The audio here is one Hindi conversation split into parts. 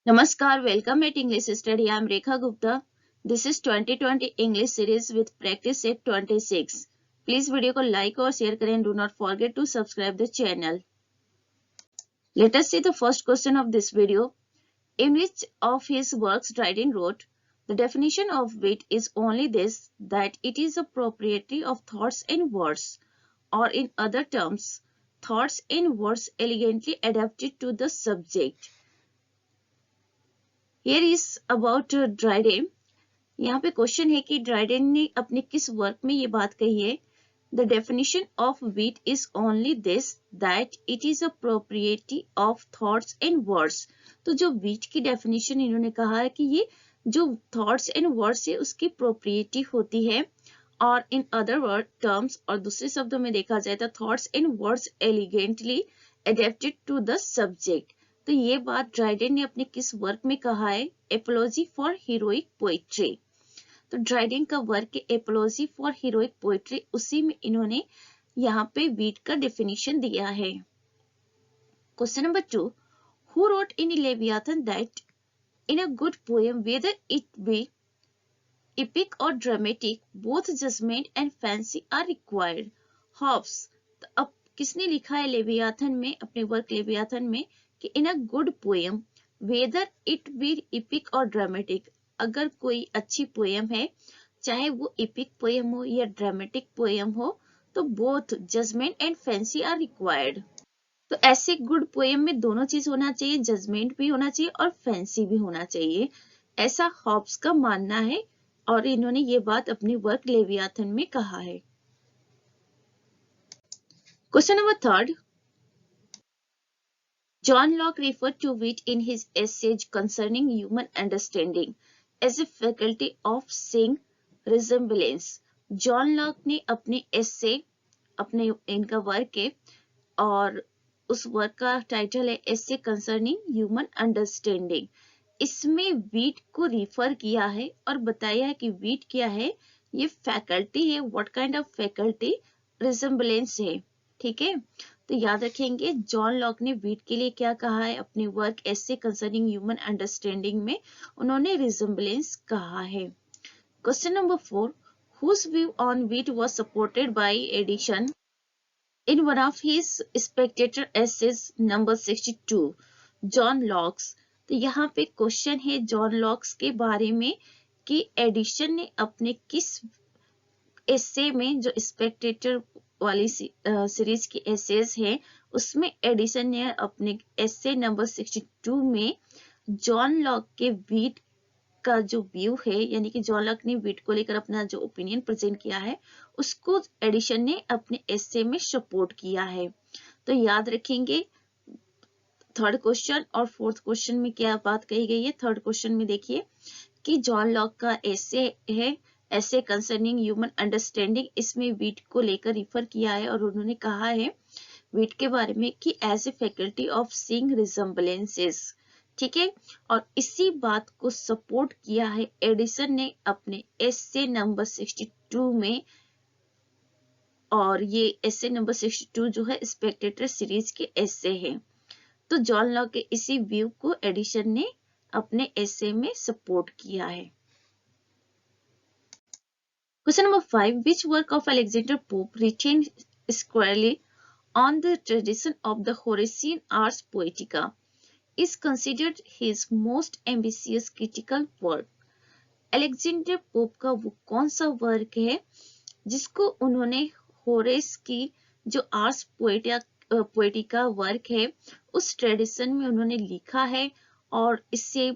Namaskar, welcome at English Study. I am Rekha Gupta. This is 2020 English series with practice set 26. Please video को like और share करें. Do not forget to subscribe the channel. Let us see the first question of this video. In which of his works Dryden wrote, the definition of wit is only this, that it is a propriety of thoughts and words, or in other terms, thoughts and words elegantly adapted to the subject. Here is about Dryden. यहाँ पे क्वेश्चन है कि ड्राइडेन ने अपने किस वर्क में ये बात कही है. The definition of wit is only this that it is a propriety of thoughts and words. तो जो विट की डेफिनेशन इन्होंने कहा है कि ये जो थॉट्स एंड वर्ड्स है उसकी प्रोप्रिएटी होती है, और इन अदर वर्ड टर्म्स, और दूसरे शब्दों में देखा जाए तो thoughts and words elegantly adapted to the subject. तो ये बात ड्राइडेन ने अपने किस वर्क में कहा है? Apiology for heroic poetry. तो ड्राइडेन का work apiology for heroic poetry, उसी में इन्होंने यहाँ पे वीट का डेफिनेशन दिया है. Question number 2. Who wrote in Leviathan that in a good poem whether it be epic or dramatic both judgment and fancy are required. Hobbes. तो अब किसने लिखा है लेवियाथन में, अपने वर्क लेवियाथन में, कि in a good poem whether it be epic और ड्रामेटिक, अगर कोई अच्छी पोएम है, चाहे वो epic पोएम हो या ड्रामेटिक पोएम हो, तो both judgment and fancy are required. तो ऐसे गुड पोएम में दोनों चीज होना चाहिए, जजमेंट भी होना चाहिए और फैंसी भी होना चाहिए, ऐसा हॉब्स का मानना है, और इन्होंने ये बात अपने वर्क लेवियाथन में कहा है. Question number 3. John Locke referred to wit in his essay concerning human understanding as a faculty of seeing resemblance. John Locke ने अपने एसे, अपने इनका वर्क है, और उस वर्क का टाइटल है एसे कंसर्निंग ह्यूमन अंडरस्टैंडिंग. इसमें वीट को रिफर किया है और बताया है कि वीट क्या है, ये फैकल्टी है. What kind of faculty? Resemblance है. ठीक है, तो याद रखेंगे जॉन लॉक ने वीट के लिए क्या कहा है अपने वर्क एसे कंसर्निंग ह्यूमन अंडरस्टैंडिंग में, उन्होंने रिजेम्बलेंस कहा है. Question number 4. Whose view on wit was supported by Edison in one of his spectator essays number 62? John locks. तो यहाँ पे क्वेश्चन है जॉन लॉक्स के बारे में कि एडिशन ने अपने किस एसे में, जो स्पेक्टेटर वाली सीरीज की एसेज है, उसमें एडिसन ने अपने एसे नंबर 62 में जॉन लॉक के वीट का जो व्यू है, यानी कि जॉन लॉक ने वीट को लेकर अपना जो ओपिनियन प्रेजेंट किया है, उसको एडिशन ने अपने एसे में सपोर्ट किया है. तो याद रखेंगे थर्ड क्वेश्चन और फोर्थ क्वेश्चन में क्या बात कही गई है. थर्ड क्वेश्चन में देखिए कि जॉन लॉक का एसे है ऐसे कंसर्निंग ह्यूमन अंडरस्टैंडिंग, इसमें वीट को लेकर रिफर किया है, और उन्होंने कहा है वीट के बारे में कि as a faculty of seeing resemblances. ठीक है, और इसी बात को सपोर्ट किया है एडिसन ने अपने एसे नंबर 62 में, और ये एसे नंबर 62 जो है स्पेक्टेटर सीरीज के एसे है. तो जॉन लॉक के इसी व्यू को एडिसन ने अपने एसे में सपोर्ट किया है. Question number 5. Which work of Alexander Pope retained squarely on the tradition of the Horatian Ars Poetica is considered his most ambitious critical work? Alexander Pope का वो कौन सा वर्क है जिसको उन्होंने होरेस की जो आर्स पोएटिका वर्क है उस ट्रेडिशन में उन्होंने लिखा है, और इससे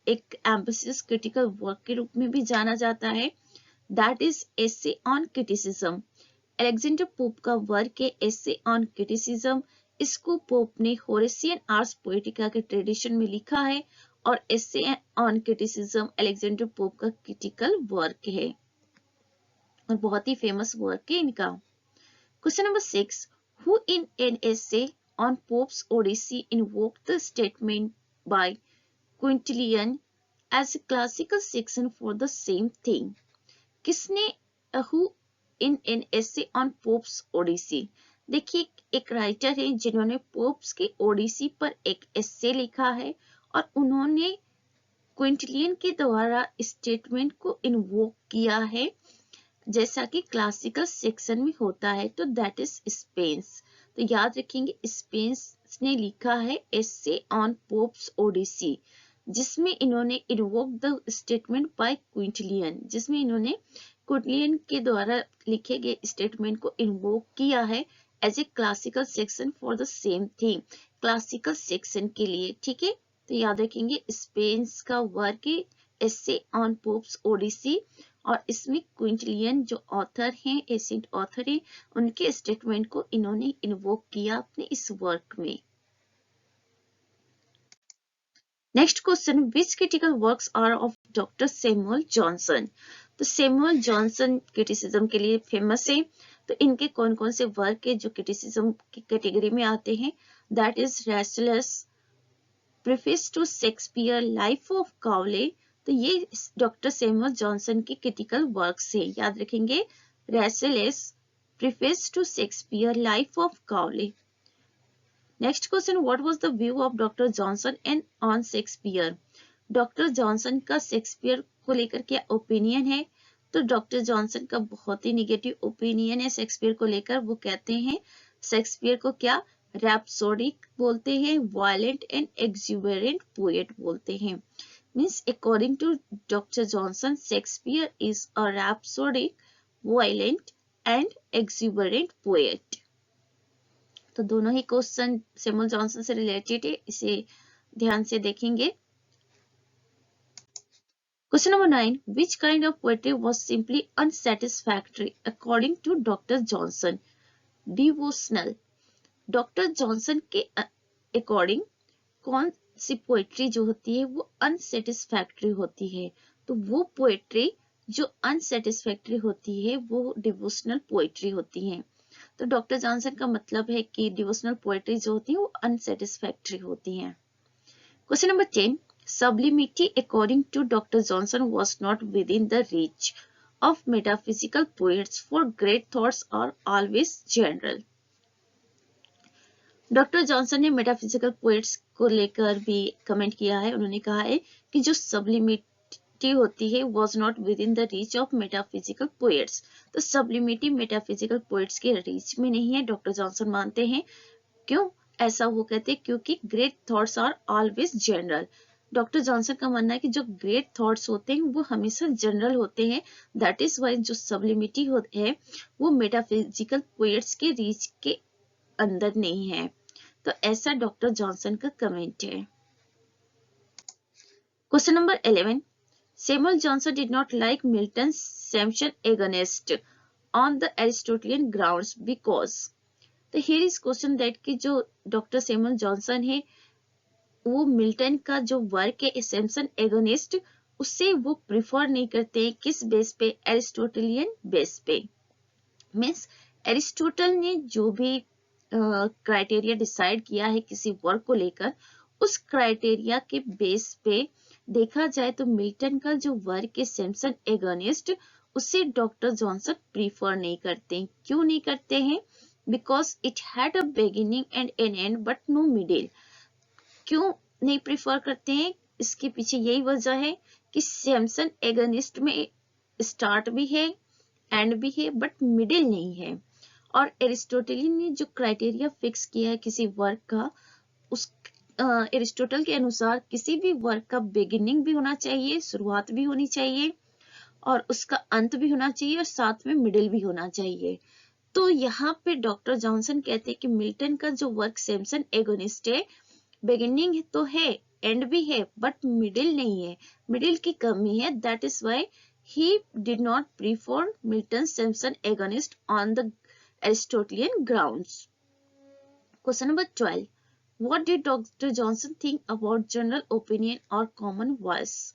एक एम्बिशियस क्रिटिकल वर्क के रूप में भी जाना जाता है. That is essay on criticism. Alexander Pope का वर्क है essay on criticism. इसको पोप ने होरेसियन आर्स पोएटिका के ट्रेडिशन में लिखा है, और essay on criticism Alexander pope का क्रिटिकल वर्क है, और बहुत ही फेमस वर्क है इनका. Question number 6. Who in an essay on Pope's Odyssey invoked the statement by Quintilian as a classical section for the same thing? किसने who in an essay on Pope's Odyssey? देखिए एक राइटर है जिन्होंने पोप्स के ओडिसी पर एक एसे लिखा है, और उन्होंने क्विंटिलियन के द्वारा स्टेटमेंट को इन्वोक किया है जैसा कि क्लासिकल सेक्शन में होता है, तो दैट इज स्पेंस। तो याद रखेंगे स्पेंस ने लिखा है एसे ऑन पोप्स ओडिसी, जिसमें इन्होंने invoke the statement by Quintillion, जिसमें इन्होंने क्विंटिलियन के द्वारा लिखे गए स्टेटमेंट को इन्वोक किया है as a classical section for the same thing, classical section के लिए। ठीक है, तो याद रखेंगे स्पेंस का वर्क है एसे ऑन पोप्स ओडिसी, और इसमें क्विंटिलियन जो ऑथर हैं, एशियंट ऑथर हैं, उनके स्टेटमेंट को इन्होंने इन्वोक किया अपने इस वर्क में। Next question, which critical works are of doctor Samuel Johnson. तो सैमुअल जॉनसन क्रिटिसिज्म के लिए फेमस है, तो इनके कौन कौन से वर्क है जो क्रिटिसिज्म की कैटेगरी में आते हैं, that is Rasselas, preface to Shakespeare, life of Cowley. तो ये डॉक्टर सैमुअल जॉनसन के क्रिटिकल वर्क्स है, याद रखेंगे, Rasselas, preface to Shakespeare, life of Cowley. Next question, what was the view of doctor Johnson and on Shakespeare. Doctor Johnson का शेक्सपियर को लेकर क्या ओपिनियन है, तो डॉक्टर जॉनसन का बहुत ही निगेटिव ओपिनियन है शेक्सपियर को लेकर। वो कहते हैं शेक्सपियर को क्या, रैप्सोडिक बोलते हैं, वायलेंट एंड एक्सुबेरेंट पोएट बोलते हैं। Means according to doctor Johnson, Shakespeare is a rhapsodic, violent and exuberant poet. तो दोनों ही क्वेश्चन सैमुअल जॉनसन से रिलेटेड है, इसे ध्यान से देखेंगे। Question number 9, which kind of poetry was simply unsatisfactory according to Dr. Johnson? Devotional। Doctor Johnson के अकॉर्डिंग कौन सी पोएट्री जो होती है वो अनसेटिस्फैक्टरी होती है, तो वो पोएट्री जो अनसेटिस्फैक्टरी होती है वो डिवोशनल पोएट्री होती है। तो डॉक्टर जॉनसन का मतलब है कि डिवोशनल पोएट्री जो होती है वो अनसेटिस्फैक्टरी होती है। Question number 10, sublimity according to Dr. Johnson was not within the reach of metaphysical poets, for great thoughts are always general। Doctor Johnson ने मेटाफिजिकल पोएट्स को लेकर भी कमेंट किया है, उन्होंने कहा है कि जो सब्लिमिटी होती है was not within the reach of metaphysical poets। तो सब्लिमिटी मेटाफिजिकल पोएट्स के रीच में नहीं है, डॉक्टर जॉनसन मानते हैं। क्यों ऐसा वो कहते हैं, क्योंकि great thoughts are always general. Doctor Johnson का मानना है कि जो ग्रेट थॉट्स होते हैं वो हमेशा जनरल होते हैं, दैट इज वाई जो सब्लिमिटी है वो मेटाफिजिकल पोएट्स के रीच के अंदर नहीं है। तो ऐसा डॉक्टर जॉनसन का कमेंट है। Question number 11, Samuel Johnson did not like Milton Samson Agonistes on the Aristotelian grounds because. तो हियर इज क्वेश्चन दैट कि जो डॉक्टर सैमुअल जॉनसन है वो मिल्टन का जो वर्क है सैम्पसन एगोनिस्ट, उससे वो प्रिफर नहीं करते हैं, किस बेस पे, एरिस्टोटेलियन बेस पे। मीन्स एरिस्टोटल ने जो भी क्राइटेरिया डिसाइड किया है किसी वर्क को लेकर, उस क्राइटेरिया के बेस पे देखा जाए तो मिल्टन का जो वर्क है सैम्पसन एगोनिस्ट, उसे डॉक्टर जॉनसन प्रीफर नहीं करते। क्यों नहीं करते हैं, because it had a beginning and an end but no middle. क्यों नहीं प्रिफर करते हैं, इसके पीछे यही वजह है कि सैम्पसन एगोनिस्ट में स्टार्ट भी है, एंड भी है, बट मिडिल नहीं है। और एरिस्टोटल ने जो क्राइटेरिया फिक्स किया है किसी वर्क का, उस एरिस्टोटल के अनुसार किसी भी वर्क का बिगिनिंग भी होना चाहिए, शुरुआत भी होनी चाहिए, और उसका अंत भी होना चाहिए, और साथ में मिडिल भी होना चाहिए। तो यहाँ पे डॉक्टर जॉनसन कहते हैं कि मिल्टन का जो वर्क सैम्पसन एगोनिस्ट है, बिगिनिंग तो है, एंड भी है, बट मिडिल नहीं है, मिडिल की कमी है, that is why he did not prefer Milton Sampson agonist on the Aristotelian grounds. Question number 12. What did Dr. Johnson think about general opinion or common voice?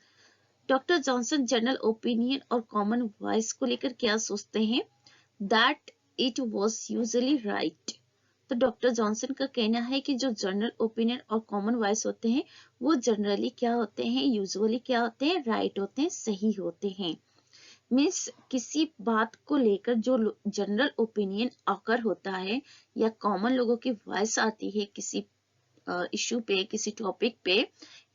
Dr. Johnson general opinion और common voice को लेकर क्या सोचते हैं? That it was usually right. तो डॉक्टर जॉनसन का कहना है कि जो जनरल ओपिनियन और कॉमन वॉइस होते हैं वो जनरली क्या होते हैं, यूजुअली क्या होते हैं, राइट होते हैं, सही होते हैं। मीन्स किसी बात को लेकर जो जनरल ओपिनियन आकर होता है या कॉमन लोगों की वॉइस आती है किसी इशू पे, किसी टॉपिक पे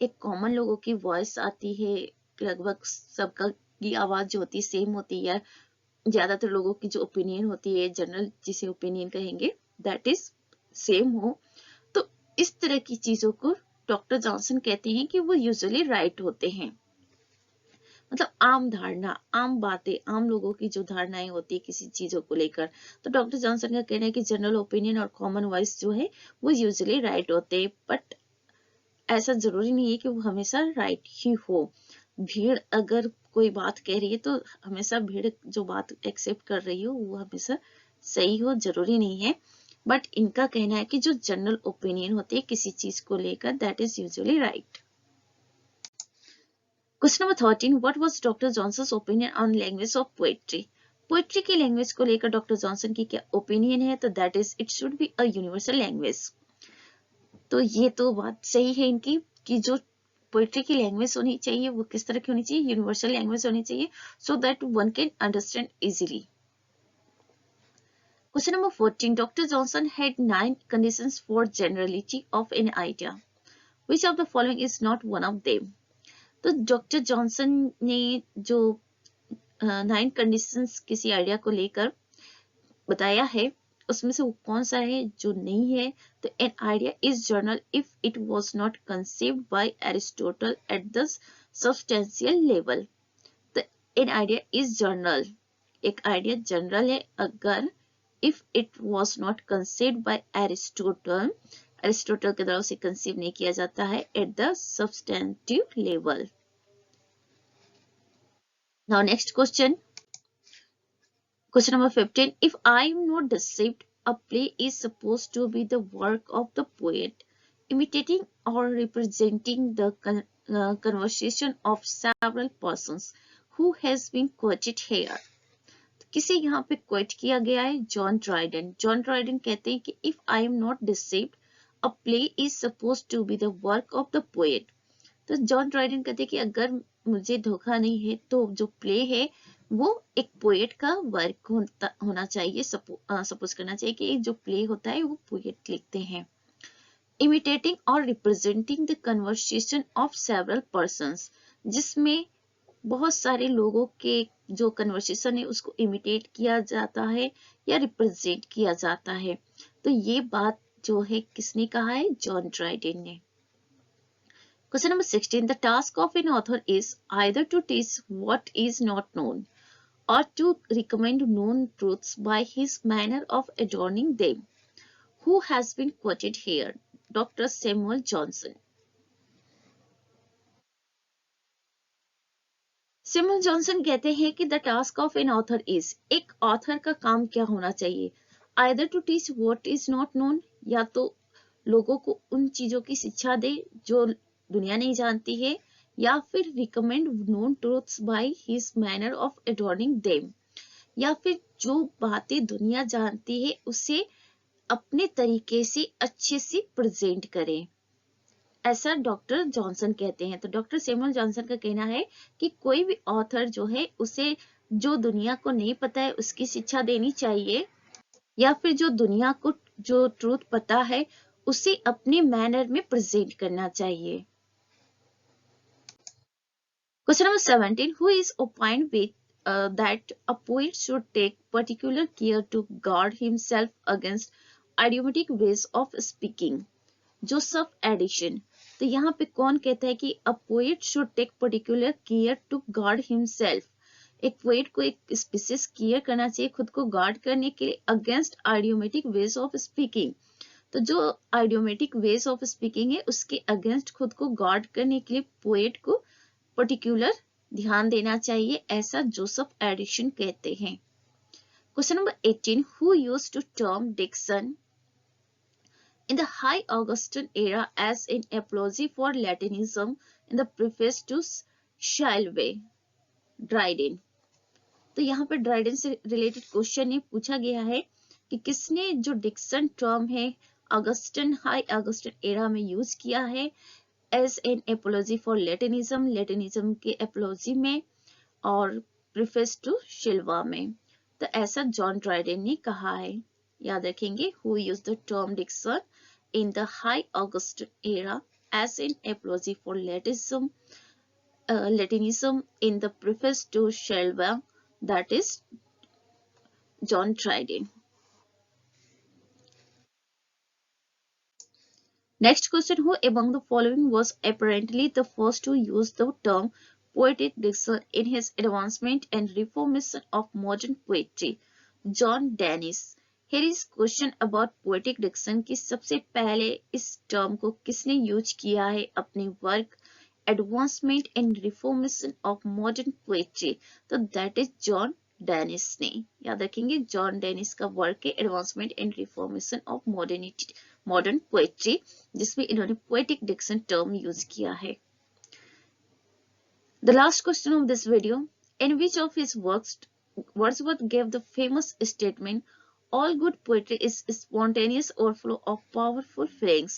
एक कॉमन लोगों की वॉइस आती है, लगभग सबका की आवाज जो होती है सेम होती है, ज्यादातर लोगों की जो ओपिनियन होती है, जनरल जिसे ओपिनियन कहेंगे, दैट इज सेम हो, तो इस तरह की चीजों को डॉक्टर जॉनसन कहते हैं कि वो यूजुअली राइट होते हैं। मतलब आम धारणा, आम बातें, आम लोगों की जो धारणाएं होती है किसी चीजों को लेकर, तो डॉक्टर जॉनसन का कहना है कि जनरल ओपिनियन और कॉमन वॉइस जो है वो यूजुअली राइट होते हैं, बट ऐसा जरूरी नहीं है कि वो हमेशा राइट ही हो। भीड़ अगर कोई बात कह रही है तो हमेशा भीड़ जो बात एक्सेप्ट कर रही हो वो हमेशा सही हो, जरूरी नहीं है। बट इनका कहना है कि जो जनरल ओपिनियन होती है किसी चीज को लेकर, that is usually right. Question number 13, what was doctor Johnson's opinion on language of poetry? Poetry की लैंग्वेज को लेकर डॉक्टर जॉनसन की क्या ओपिनियन है? तो that is it should be a universal language. तो ये तो बात सही है इनकी कि जो पोएट्री की लैंग्वेज होनी चाहिए वो किस तरह की होनी चाहिए, यूनिवर्सल लैंग्वेज होनी चाहिए, so that one can understand easily. Question number 14, doctor Johnson had 9 conditions for generality of an idea. Which of the following is not one of them? तो डॉक्टर जॉनसन ने जो 9 कंडीशंस किसी आइडिया को लेकर बताया है, उसमें से वो कौन सा है जो नहीं है? तो an idea is journal if it was not conceived bye Aristotle at the substantial level. तो एन आइडिया इज जर्नल, एक आइडिया जनरल है अगर if it was not conceived bye Aristotle, Aristotle के द्वारा उसे कंसीव नहीं किया जाता है at the substantive level. Now next question. Question number 15. If I am not deceived, a play is supposed to be the work of the poet, imitating or representing the conversation of several persons who has been quoted here. किसे यहाँ पे क्वेट किया गया है? John Dryden. जॉन ड्राइडन कहते हैं कि if I am not deceived, a play is supposed to be the work of the poet. तो जॉन ड्राइडन कहते हैं कि अगर मुझे धोखा नहीं है तो जो प्ले है वो एक पोएट का वर्क होना चाहिए, सपोज करना चाहिए कि जो प्ले होता है वो पोएट लिखते हैं। इमिटेटिंग और representing the conversation of several persons, जिसमें बहुत सारे लोगों के जो कन्वर्सेशन है उसको इमिटेट किया जाता है या रिप्रेजेंट किया जाता है। तो ये बात जो है किसने कहा है? जॉन ड्राइडन ने। Question number 16. The task of an author is either to teach what is not known or to recommend known truths by his manner of adorning them. Who has been quoted here? Dr. Samuel Johnson. Samuel Johnson कहते हैं कि the task of an author is, एक author का काम क्या होना चाहिए? Either to teach what is not known, या तो लोगों को उन चीजों की शिक्षा दे जो दुनिया नहीं जानती है, या फिर recommend known truths by his manner of adorning them, या फिर जो बातें दुनिया जानती है उसे अपने तरीके से अच्छे से प्रेजेंट करें, ऐसा डॉक्टर जॉनसन कहते हैं। तो डॉक्टर सैमुअल जॉनसन का कहना है कि कोई भी ऑथर जो है उसे जो दुनिया को नहीं पता है उसकी शिक्षा देनी चाहिए, या फिर जो दुनिया को जो ट्रूथ पता है उसे अपने मैनर में प्रेजेंट करना चाहिए। Question number 17. Who is opined with that a poet should take particular care to guard himself against idiomatic ways of speaking? Joseph Addison. तो यहाँ पे कौन कहता है कि a poet should take particular care to guard himself? एक पोएट को एक स्पेसिस केयर करना चाहिए खुद को गार्ड करने के लिए against idiomatic ways of speaking. तो जो आइडियोमेटिक वेज ऑफ स्पीकिंग है उसके अगेंस्ट खुद को गार्ड करने के लिए पोएट को पर्टिकुलर ध्यान देना चाहिए, ऐसा जोसेफ एडिसन कहते हैं। Question number 18. Who used to term Dickson in the high Augustan era as an apology for Latinism in the preface to Shalway? Dryden. तो यहाँ पर ड्राइडन से रिलेटेड क्वेश्चन ये पूछा गया है कि किसने जो डिक्सन टर्म है ऑगस्टन हाई ऑगस्टन एरा में यूज किया है एज एन एपोलॉजी फॉर लेटिनिज्म, लेटिनिज्म के एपोलॉजी में और प्रीफेस टू शिल्वा में। तो ऐसा जॉन ड्राइडन ने कहा है, याद रखेंगे। Who use the term diction in the High Augustan era as an apology for Latinism in the preface to Shelva, that is John Dryden. Next question, who among the following was apparently the first to use the term poetic diction in his advancement and reformation of modern poetry? John Dennis. Here is question about poetic diction कि सबसे पहले इस टर्म को किसने यूज किया है अपने work advancement and reformation of modern poetry, तो दैट इज जॉन डेनिस ने। याद रखेंगे जॉन डेनिस का वर्क है advancement and reformation of modern poetry, जिसमें इन्होंने पोएटिक डिक्शन टर्म यूज किया है। The last question of this video, in which of his works Wordsworth gave the famous statement, all good poetry is spontaneous overflow of powerful feelings?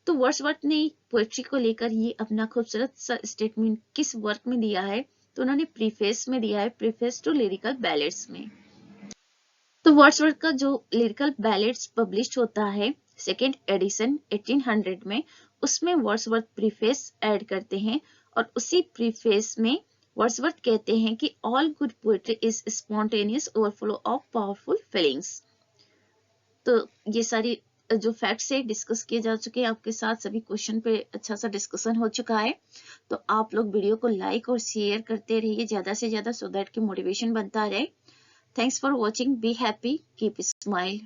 तो वर्ड्सवर्थ ने पोएट्री को लेकर ये अपना खूबसूरत सा स्टेटमेंट किस वर्क में दिया है? तो उन्होंने प्रीफेस में दिया है, प्रीफेस टू लिरिकल बैलेड्स में। तो वर्ड्सवर्थ का जो लिरिकल बैलेड्स पब्लिश होता है सेकेंड एडिशन 1800 में, उसमें वर्ड्सवर्थ प्रीफेस ऐड करते हैं और उसी प्रीफेस में वर्ड्सवर्थ कहते हैं कि all good poetry is spontaneous overflow of powerful feelings. तो ये सारी जो फैक्ट्स है डिस्कस किए जा चुके हैं आपके साथ, सभी क्वेश्चन पे अच्छा सा डिस्कशन हो चुका है। तो आप लोग वीडियो को लाइक और शेयर करते रहिए ज्यादा से ज्यादा, सो दैट कि मोटिवेशन बनता रहे। Thanks for watching, be happy, keep smile.